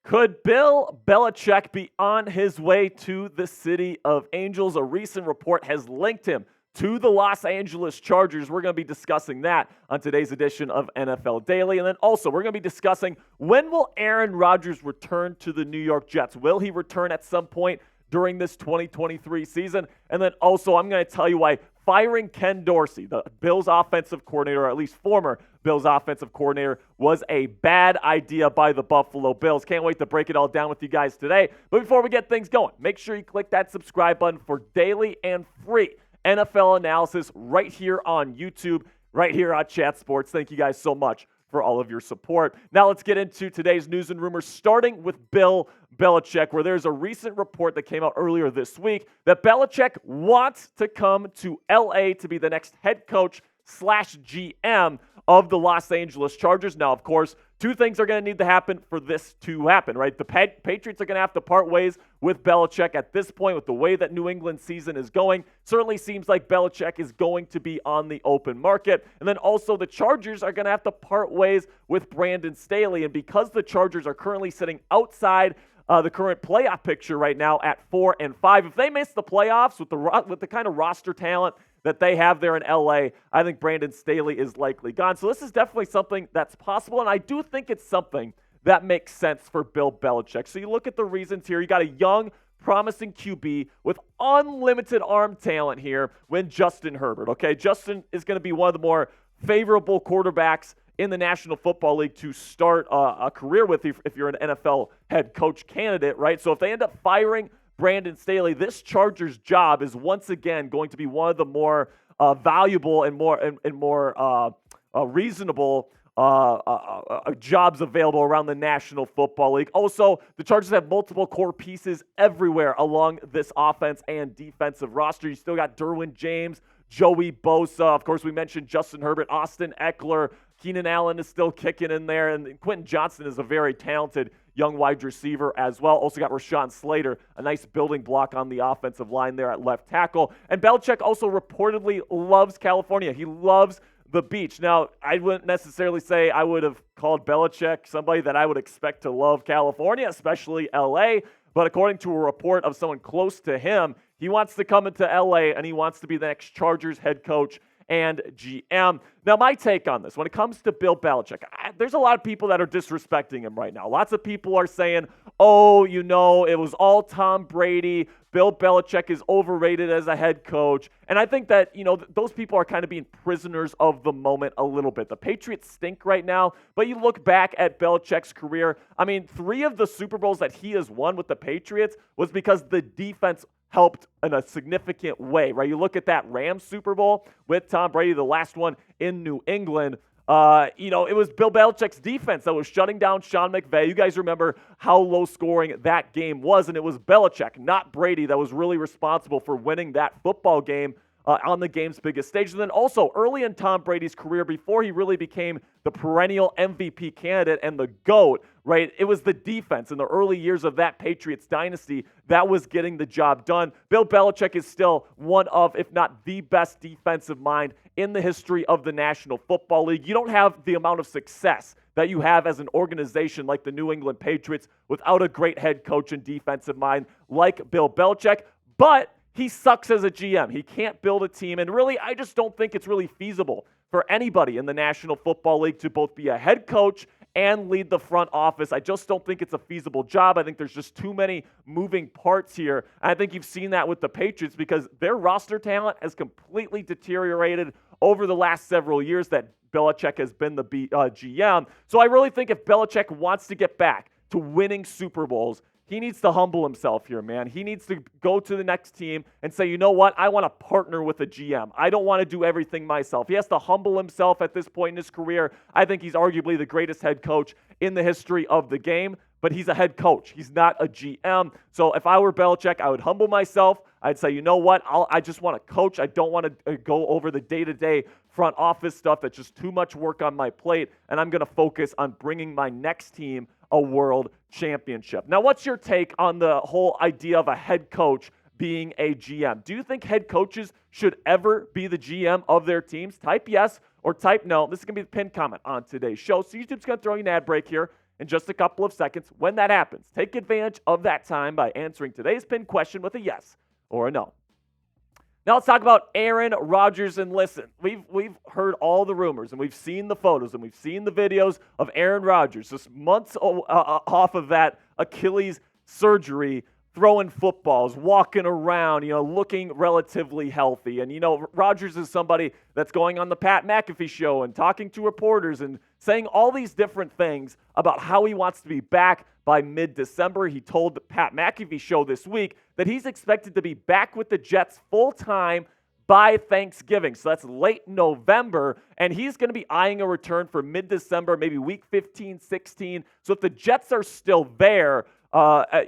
Could Bill Belichick be on his way to the city of Angels? A recent report has linked him to the Los Angeles Chargers. We're going to be discussing that on today's edition of NFL Daily. And then also, we're going to be discussing when will Aaron Rodgers return to the New York Jets? Will he return at some point during this 2023 season? And then also, I'm going to tell you why firing Ken Dorsey, the Bills offensive coordinator, or at least former Bills offensive coordinator, was a bad idea by the Buffalo Bills. Can't wait to break it all down with you guys today. But before we get things going, make sure you click that subscribe button for daily and free NFL analysis right here on YouTube, right here on Chat Sports. Thank you guys so much for all of your support. Now let's get into today's news and rumors, starting with Bill Belichick, where there's a recent report that came out earlier this week that Belichick wants to come to LA to be the next head coach / GM of the Los Angeles Chargers. Now, of course, two things are going to need to happen for this to happen, right? The Patriots are going to have to part ways with Belichick at this point with the way that New England season is going. Certainly seems like Belichick is going to be on the open market. And then also the Chargers are going to have to part ways with Brandon Staley. And because the Chargers are currently sitting outside the current playoff picture right now at 4-5, if they miss the playoffs with the kind of roster talent that they have there in LA, I think Brandon Staley is likely gone. So this is definitely something that's possible, and I do think it's something that makes sense for Bill Belichick. So you look at the reasons here. You got a young, promising QB with unlimited arm talent here when Justin Herbert. Okay, Justin is going to be one of the more favorable quarterbacks in the National Football League to start a career with if you're an NFL head coach candidate, right? So if they end up firing Brandon Staley, this Chargers job is once again going to be one of the more valuable and more reasonable jobs available around the National Football League. Also, the Chargers have multiple core pieces everywhere along this offense and defensive roster. You still got Derwin James, Joey Bosa. Of course, we mentioned Justin Herbert, Austin Eckler. Keenan Allen is still kicking in there, and Quentin Johnson is a very talented young wide receiver as well. Also got Rashawn Slater, a nice building block on the offensive line there at left tackle. And Belichick also reportedly loves California. He loves the beach. Now, I wouldn't necessarily say I would have called Belichick somebody that I would expect to love California, especially LA. But according to a report of someone close to him, he wants to come into LA and he wants to be the next Chargers head coach and GM. Now, my take on this, when it comes to Bill Belichick, there's a lot of people that are disrespecting him right now. Lots of people are saying, oh, it was all Tom Brady. Bill Belichick is overrated as a head coach. And I think that, those people are kind of being prisoners of the moment a little bit. The Patriots stink right now, but you look back at Belichick's career, 3 of the Super Bowls that he has won with the Patriots was because the defense helped in a significant way, right? You look at that Rams Super Bowl with Tom Brady, the last one in New England. It was Bill Belichick's defense that was shutting down Sean McVay. You guys remember how low scoring that game was, and it was Belichick, not Brady, that was really responsible for winning that football game on the game's biggest stage. And then also early in Tom Brady's career, before he really became the perennial MVP candidate and the GOAT, right? It was the defense in the early years of that Patriots dynasty that was getting the job done. Bill Belichick is still one of, if not the best defensive mind in the history of the National Football League. You don't have the amount of success that you have as an organization like the New England Patriots without a great head coach and defensive mind like Bill Belichick, but he sucks as a GM. He can't build a team, and really, I just don't think it's really feasible for anybody in the National Football League to both be a head coach and lead the front office. I just don't think it's a feasible job. I think there's just too many moving parts here. And I think you've seen that with the Patriots because their roster talent has completely deteriorated over the last several years that Belichick has been the GM. So I really think if Belichick wants to get back to winning Super Bowls, he needs to humble himself here, man. He needs to go to the next team and say, you know what? I want to partner with a GM. I don't want to do everything myself. He has to humble himself at this point in his career. I think he's arguably the greatest head coach in the history of the game, but he's a head coach. He's not a GM. So if I were Belichick, I would humble myself. I'd say, you know what? I just want to coach. I don't want to go over the day-to-day front office stuff. That's just too much work on my plate, and I'm going to focus on bringing my next team a world championship. Now, what's your take on the whole idea of a head coach being a GM? Do you think head coaches should ever be the GM of their teams? Type yes or type no. This is going to be the pinned comment on today's show. So YouTube's going to throw you an ad break here. in just a couple of seconds when that happens. Take advantage of that time by answering today's pinned question with a yes or a no. Now let's talk about Aaron Rodgers. And listen, we've heard all the rumors, and we've seen the photos, and we've seen the videos of Aaron Rodgers just months off of that Achilles surgery, throwing footballs, walking around, looking relatively healthy. And, Rodgers is somebody that's going on the Pat McAfee show and talking to reporters and saying all these different things about how he wants to be back by mid-December. He told the Pat McAfee show this week that he's expected to be back with the Jets full-time by Thanksgiving. So that's late November, and he's going to be eyeing a return for mid-December, maybe week 15, 16. So if the Jets are still there,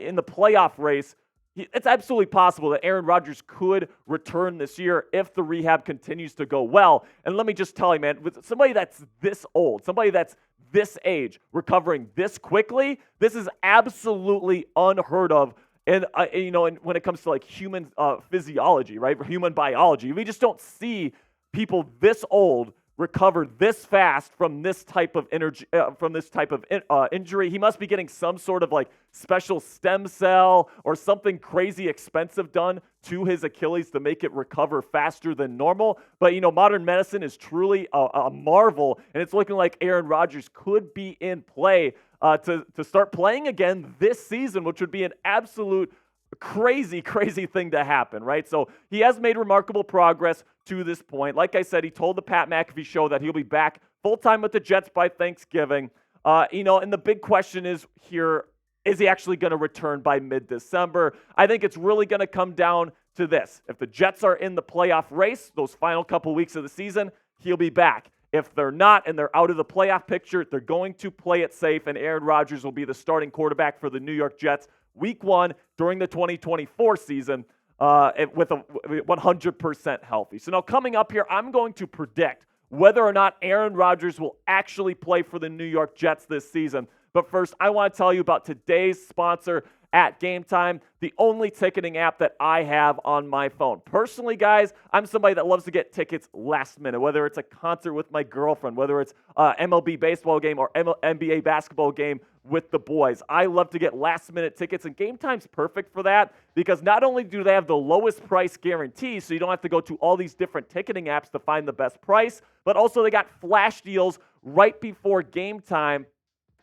in the playoff race, it's absolutely possible that Aaron Rodgers could return this year if the rehab continues to go well. And let me just tell you, man, with somebody that's this old, somebody that's this age, recovering this quickly, this is absolutely unheard of. And, and when it comes to like human physiology, right, human biology, we just don't see people this old recover this fast from this type of injury. He must be getting some sort of like special stem cell or something crazy expensive done to his Achilles to make it recover faster than normal. But, modern medicine is truly a marvel, and it's looking like Aaron Rodgers could be in play to start playing again this season, which would be an absolute crazy thing to happen, right? So he has made remarkable progress to this point. Like I said, he told the Pat McAfee show that he'll be back full-time with the Jets by Thanksgiving. And the big question is here, is he actually going to return by mid-December? I think it's really going to come down to this. If the Jets are in the playoff race, those final couple weeks of the season, he'll be back. If they're not and they're out of the playoff picture, they're going to play it safe, and Aaron Rodgers will be the starting quarterback for the New York Jets Week 1 during the 2024 season with 100% healthy. So now coming up here, I'm going to predict whether or not Aaron Rodgers will actually play for the New York Jets this season. But first, I want to tell you about today's sponsor at Game Time, the only ticketing app that I have on my phone. Personally, guys, I'm somebody that loves to get tickets last minute, whether it's a concert with my girlfriend, whether it's an MLB baseball game or NBA basketball game with the boys. I love to get last-minute tickets, and Game Time's perfect for that because not only do they have the lowest price guarantee, so you don't have to go to all these different ticketing apps to find the best price, but also they got flash deals right before game time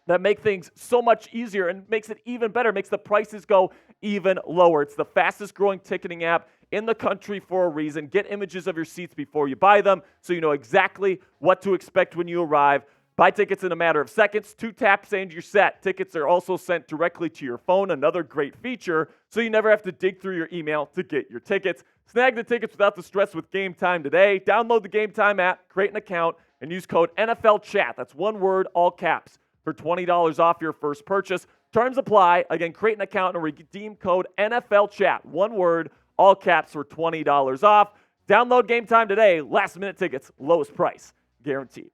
that make things so much easier and makes it even better, makes the prices go even lower. It's the fastest growing ticketing app in the country for a reason. Get images of your seats before you buy them so you know exactly what to expect when you arrive. Buy tickets in a matter of seconds. 2 taps and you're set. Tickets are also sent directly to your phone, another great feature, so you never have to dig through your email to get your tickets. Snag the tickets without the stress with Game Time today. Download the Game Time app, create an account, and use code NFLChat. That's one word, all caps, for $20 off your first purchase. Terms apply. Again, create an account and redeem code NFLChat. One word, all caps, for $20 off. Download Game Time today. Last-minute tickets, lowest price, guaranteed.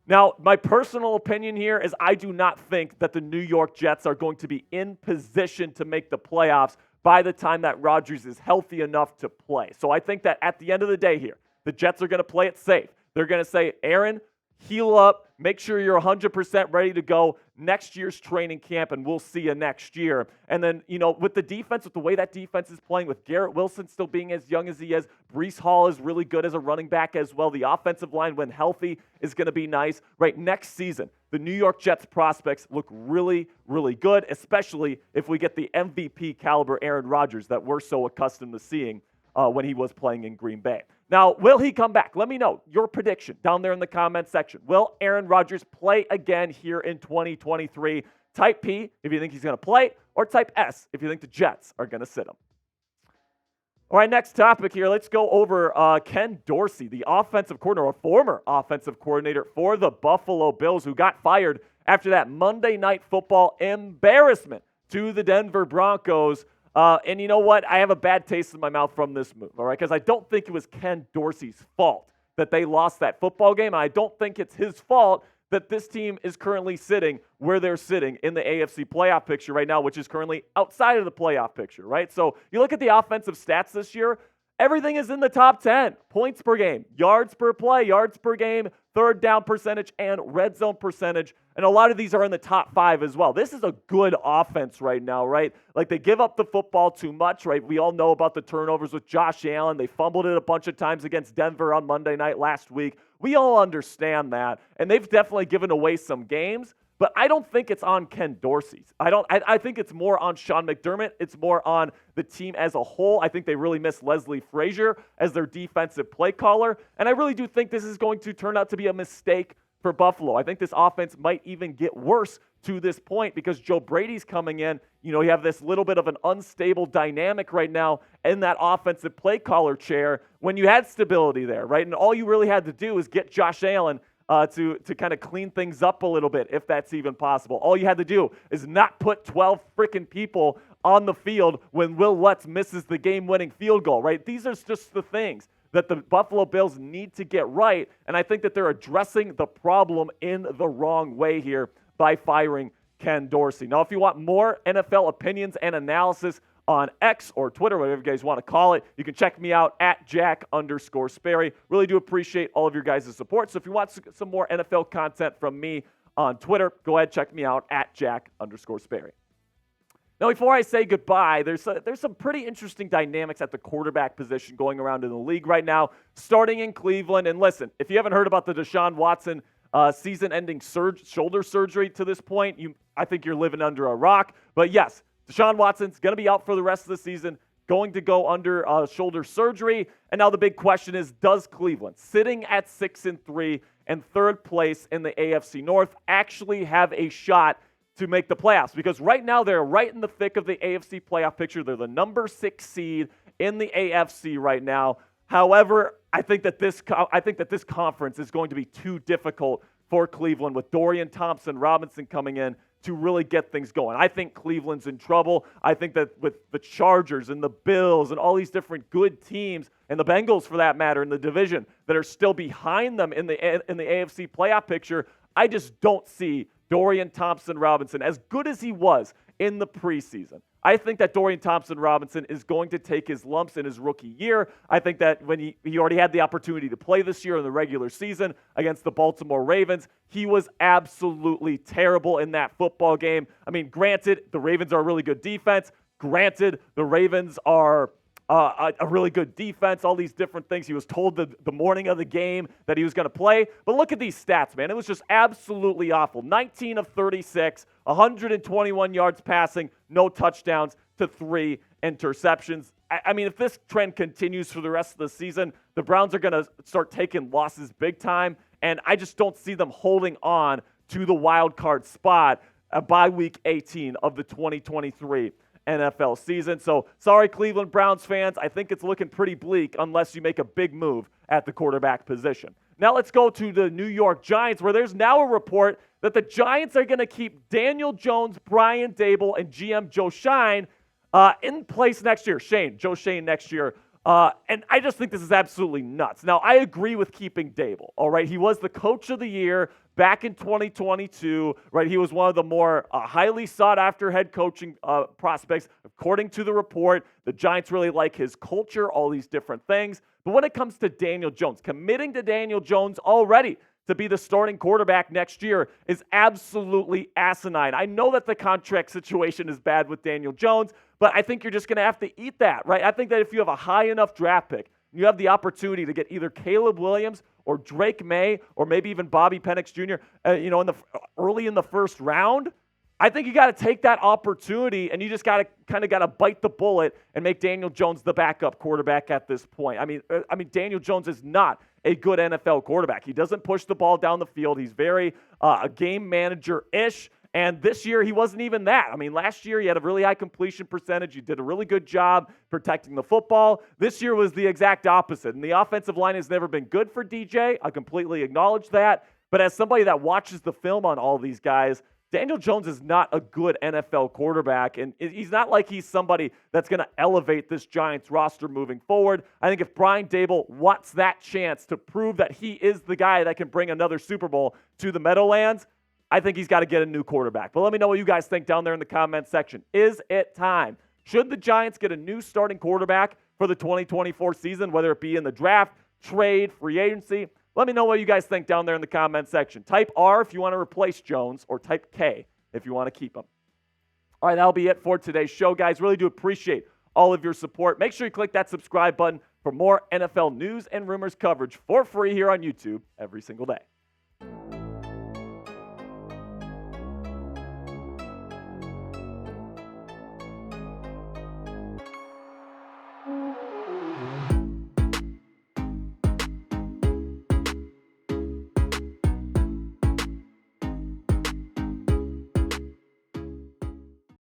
Now, my personal opinion here is I do not think that the New York Jets are going to be in position to make the playoffs by the time that Rodgers is healthy enough to play. So I think that at the end of the day here, the Jets are going to play it safe. They're going to say, Aaron, heal up, make sure you're 100% ready to go next year's training camp, and we'll see you next year. And then, with the defense, with the way that defense is playing, with Garrett Wilson still being as young as he is, Breece Hall is really good as a running back as well. The offensive line, when healthy, is going to be nice. Right, next season, the New York Jets prospects look really, really good, especially if we get the MVP caliber Aaron Rodgers that we're so accustomed to seeing when he was playing in Green Bay. Now, will he come back? Let me know your prediction down there in the comment section. Will Aaron Rodgers play again here in 2023? Type P if you think he's going to play, or type S if you think the Jets are going to sit him. All right, next topic here. Let's go over Ken Dorsey, the offensive coordinator, or former offensive coordinator for the Buffalo Bills, who got fired after that Monday Night Football embarrassment to the Denver Broncos. And you know what? I have a bad taste in my mouth from this move, all right? Because I don't think it was Ken Dorsey's fault that they lost that football game. And I don't think it's his fault that this team is currently sitting where they're sitting in the AFC playoff picture right now, which is currently outside of the playoff picture, right? So you look at the offensive stats this year, everything is in the top 10. Points per game, yards per play, yards per game, third down percentage, and red zone percentage. And a lot of these are in the top 5 as well. This is a good offense right now, right? Like, they give up the football too much, right? We all know about the turnovers with Josh Allen. They fumbled it a bunch of times against Denver on Monday night last week. We all understand that. And they've definitely given away some games. But I don't think it's on Ken Dorsey's. I think it's more on Sean McDermott. It's more on the team as a whole. I think they really miss Leslie Frazier as their defensive play caller. And I really do think this is going to turn out to be a mistake for Buffalo. I think this offense might even get worse to this point because Joe Brady's coming in. You have this little bit of an unstable dynamic right now in that offensive play caller chair when you had stability there, right? And all you really had to do is get Josh Allen to kind of clean things up a little bit, if that's even possible. All you had to do is not put 12 freaking people on the field when Will Lutz misses the game-winning field goal, right? These are just the things that the Buffalo Bills need to get right, and I think that they're addressing the problem in the wrong way here by firing Ken Dorsey. Now, if you want more NFL opinions and analysis on X or Twitter, whatever you guys want to call it, you can check me out at Jack_Sperry. Really do appreciate all of your guys' support. So if you want some more NFL content from me on Twitter, go ahead, check me out at Jack_Sperry. Now, before I say goodbye, there's some pretty interesting dynamics at the quarterback position going around in the league right now, starting in Cleveland. And listen, if you haven't heard about the Deshaun Watson season-ending shoulder surgery to this point, I think you're living under a rock. But yes, Deshaun Watson's going to be out for the rest of the season, going to go under shoulder surgery. And now the big question is, does Cleveland, sitting at 6-3 and third place in the AFC North, actually have a shot to make the playoffs? Because right now they're right in the thick of the AFC playoff picture. They're the number 6 seed in the AFC right now. However, I think that this conference is going to be too difficult for Cleveland with Dorian Thompson-Robinson coming in to really get things going. I think Cleveland's in trouble. I think that with the Chargers and the Bills and all these different good teams, and the Bengals for that matter in the division, that are still behind them in the AFC playoff picture, I just don't see Dorian Thompson-Robinson, as good as he was in the preseason. I think that Dorian Thompson-Robinson is going to take his lumps in his rookie year. I think that when he already had the opportunity to play this year in the regular season against the Baltimore Ravens, he was absolutely terrible in that football game. I mean, granted, the Ravens are a really good defense. Granted, the Ravens are a really good defense, all these different things. He was told the morning of the game that he was going to play. But look at these stats, man. It was just absolutely awful. 19 of 36, 121 yards passing, no touchdowns to 3 interceptions. I mean, if this trend continues for the rest of the season, the Browns are going to start taking losses big time, and I just don't see them holding on to the wild card spot by week 18 of the 2023 NFL season. So sorry, Cleveland Browns fans. I think it's looking pretty bleak unless you make a big move at the quarterback position. Now let's go to the New York Giants, where there's now a report that the Giants are going to keep Daniel Jones, Brian Daboll, and GM Joe Schoen in place next year. Joe Schoen next year. And I just think this is absolutely nuts. Now, I agree with keeping Daboll, all right? He was the coach of the year back in 2022, right? He was one of the more highly sought-after head coaching prospects. According to the report, the Giants really like his culture, all these different things. But when it comes to Daniel Jones, committing to Daniel Jones already to be the starting quarterback next year is absolutely asinine. I know that the contract situation is bad with Daniel Jones, but I think you're just going to have to eat that, right? I think that if you have a high enough draft pick, you have the opportunity to get either Caleb Williams or Drake May or maybe even Bobby Penix Jr., early in the first round, I think you got to take that opportunity and you just got to bite the bullet and make Daniel Jones the backup quarterback at this point. I mean, Daniel Jones is not a good NFL quarterback. He doesn't push the ball down the field. He's very a game manager-ish. And this year, he wasn't even that. I mean, last year, he had a really high completion percentage. He did a really good job protecting the football. This year was the exact opposite. And the offensive line has never been good for DJ. I completely acknowledge that. But as somebody that watches the film on all these guys, Daniel Jones is not a good NFL quarterback, and he's not like he's somebody that's going to elevate this Giants roster moving forward. I think if Brian Daboll wants that chance to prove that he is the guy that can bring another Super Bowl to the Meadowlands, I think he's got to get a new quarterback. But let me know what you guys think down there in the comment section. Is it time? Should the Giants get a new starting quarterback for the 2024 season, whether it be in the draft, trade, free agency. Let me know what you guys think down there in the comment section. Type R if you want to replace Jones, or type K if you want to keep him. All right, that'll be it for today's show, guys. Really do appreciate all of your support. Make sure you click that subscribe button for more NFL news and rumors coverage for free here on YouTube every single day.